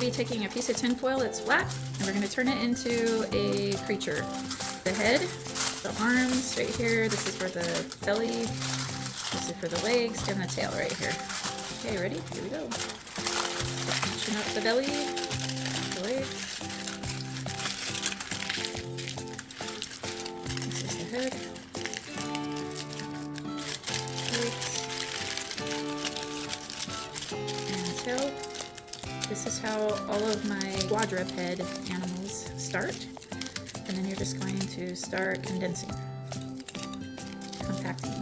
be taking a piece of tinfoil that's flat, and we're going to turn it into a creature. The head, the arms right here, this is for the belly, this is for the legs, and the tail right here. Okay, ready? Here we go. Chin up the belly, the legs. This is the head. Legs. And tail. This is how all of my quadruped animals start. And then you're just going to start condensing, compacting.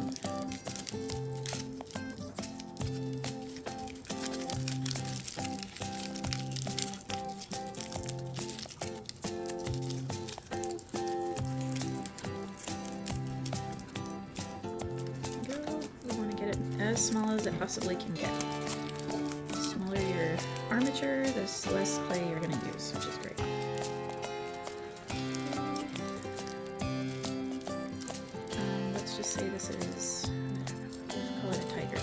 You want to get it as small as it possibly can get. The smaller your armature, the less clay you're going to use, which is great. Let's just say this is, we'll call it a tiger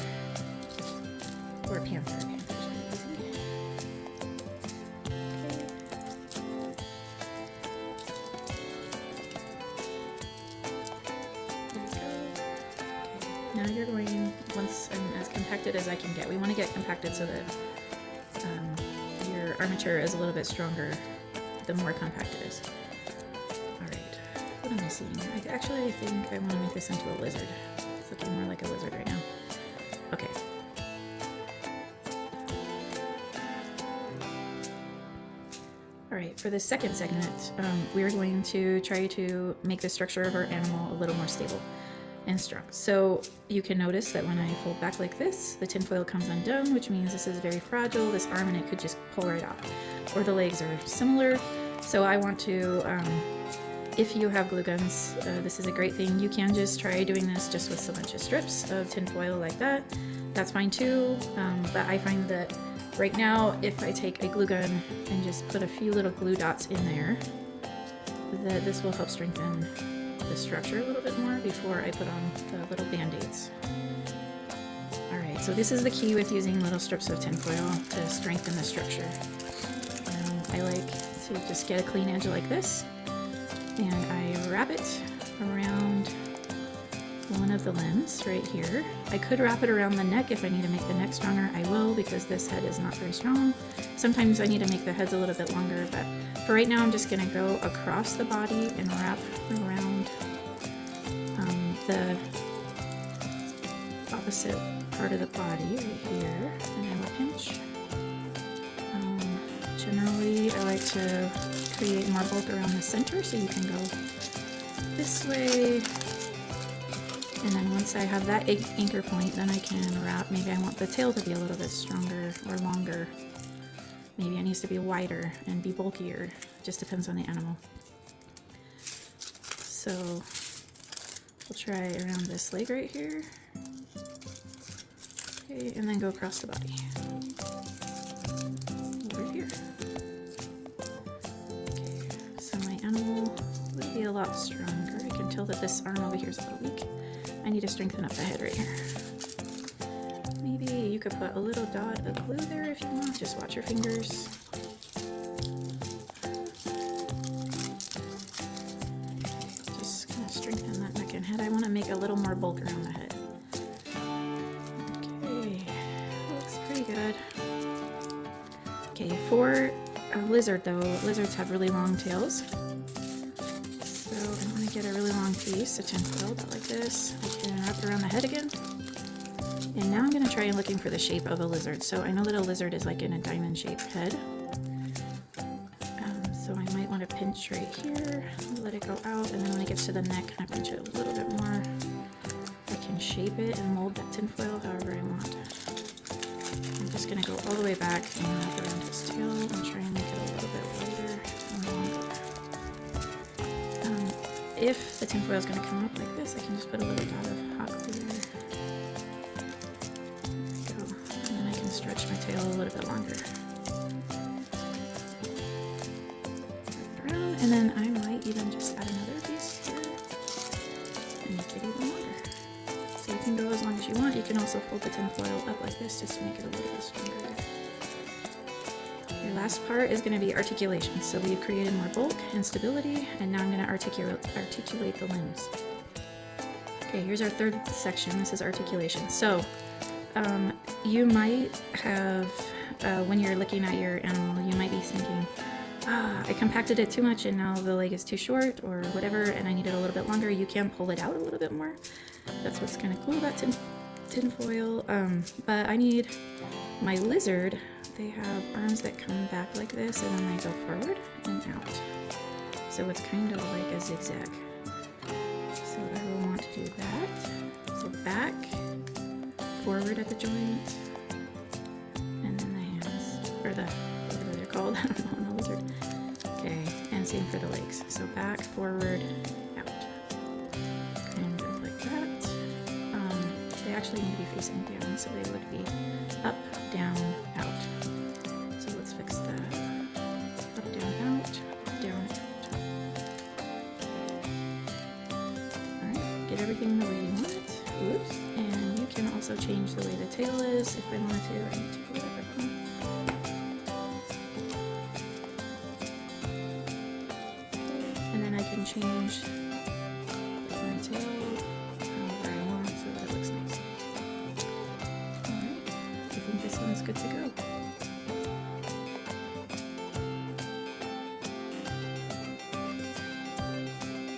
or a panther. Panther's really easy. Now you're going, once I'm as compacted as I can get, we want to get compacted so that your armature is a little bit stronger the more compact it is. Alright, what am I seeing? I think I want to make this into a lizard. It's looking more like a lizard right now. Okay. Alright, for the second segment, we are going to try to make the structure of our animal a little more stable and strong. So you can notice that when I fold back like this, the tinfoil comes undone, which means this is very fragile. This arm and it could just pull right off. Or the legs are similar. So I want to, if you have glue guns, this is a great thing. You can just try doing this just with a bunch of strips of tinfoil like that. That's fine too, but I find that right now, if I take a glue gun and just put a few little glue dots in there, that this will help strengthen the structure a little bit more before I put on the little band-aids. Alright, so this is the key with using little strips of tinfoil to strengthen the structure. I like to just get a clean edge like this, and I wrap it around one of the limbs right here. I could wrap it around the neck if I need to make the neck stronger. I will, because this head is not very strong. Sometimes I need to make the heads a little bit longer, but for right now I'm just going to go across the body and wrap around the opposite part of the body right here, and I will pinch. Generally I like to create more bulk around the center, so you can go this way, and then once I have that anchor point, then I can wrap. Maybe I want the tail to be a little bit stronger or longer. Maybe it needs to be wider and be bulkier. Just depends on the animal. So we'll try around this leg right here. Okay, and then go across the body. Over here. Okay, so my animal will be a lot stronger. I can tell that this arm over here is a little weak. I need to strengthen up the head right here. Maybe you could put a little dot of glue there if you want. Just watch your fingers. Just gonna strengthen that neck and head. I want to make a little more bulk around the head. Okay, looks pretty good. Okay, for a lizard though, lizards have really long tails. So I'm going to get a really long piece of tinfoil about like this. I can wrap it around the head again. And now I'm going to try looking for the shape of a lizard. So I know that a lizard is like in a diamond-shaped head. So I might want to pinch right here, let it go out, and then when it gets to the neck, I pinch it a little bit more. I can shape it and mold that tinfoil however I want. I'm just going to go all the way back and wrap around his tail and try and make it a little bit wider and longer. If the tinfoil is going to come up like this, I can just put a little dot of hot glue there. Stretch my tail a little bit longer. Around, and then I might even just add another piece here and make it even longer. So you can go as long as you want. You can also fold the tinfoil up like this just to make it a little bit stronger. Okay, last part is going to be articulation. So we've created more bulk and stability, and now I'm going to articulate the limbs. Okay, here's our third section. This is articulation. So you might have, when you're looking at your animal, you might be thinking, I compacted it too much and now the leg is too short or whatever, and I need it a little bit longer. You can pull it out a little bit more. That's what's kind of cool about tinfoil. But I need my lizard. They have arms that come back like this and then they go forward and out. So it's kind of like a zigzag. So I will want to do that. So back, forward at the joint, and then the hands, or the, whatever they're called, I don't know, on the lizard. Okay, and same for the legs. So back, forward, out. Kind of like that. They actually need to be facing down, so they would be up, down, out. So let's fix that. Up, down, out, down, out. Alright, get everything the way you want it. Oops. And you can also change the way the tail is if I wanted to. I need to go back home. And then I can change my tail however I want so that it looks nice. Alright, I think this one's good to go.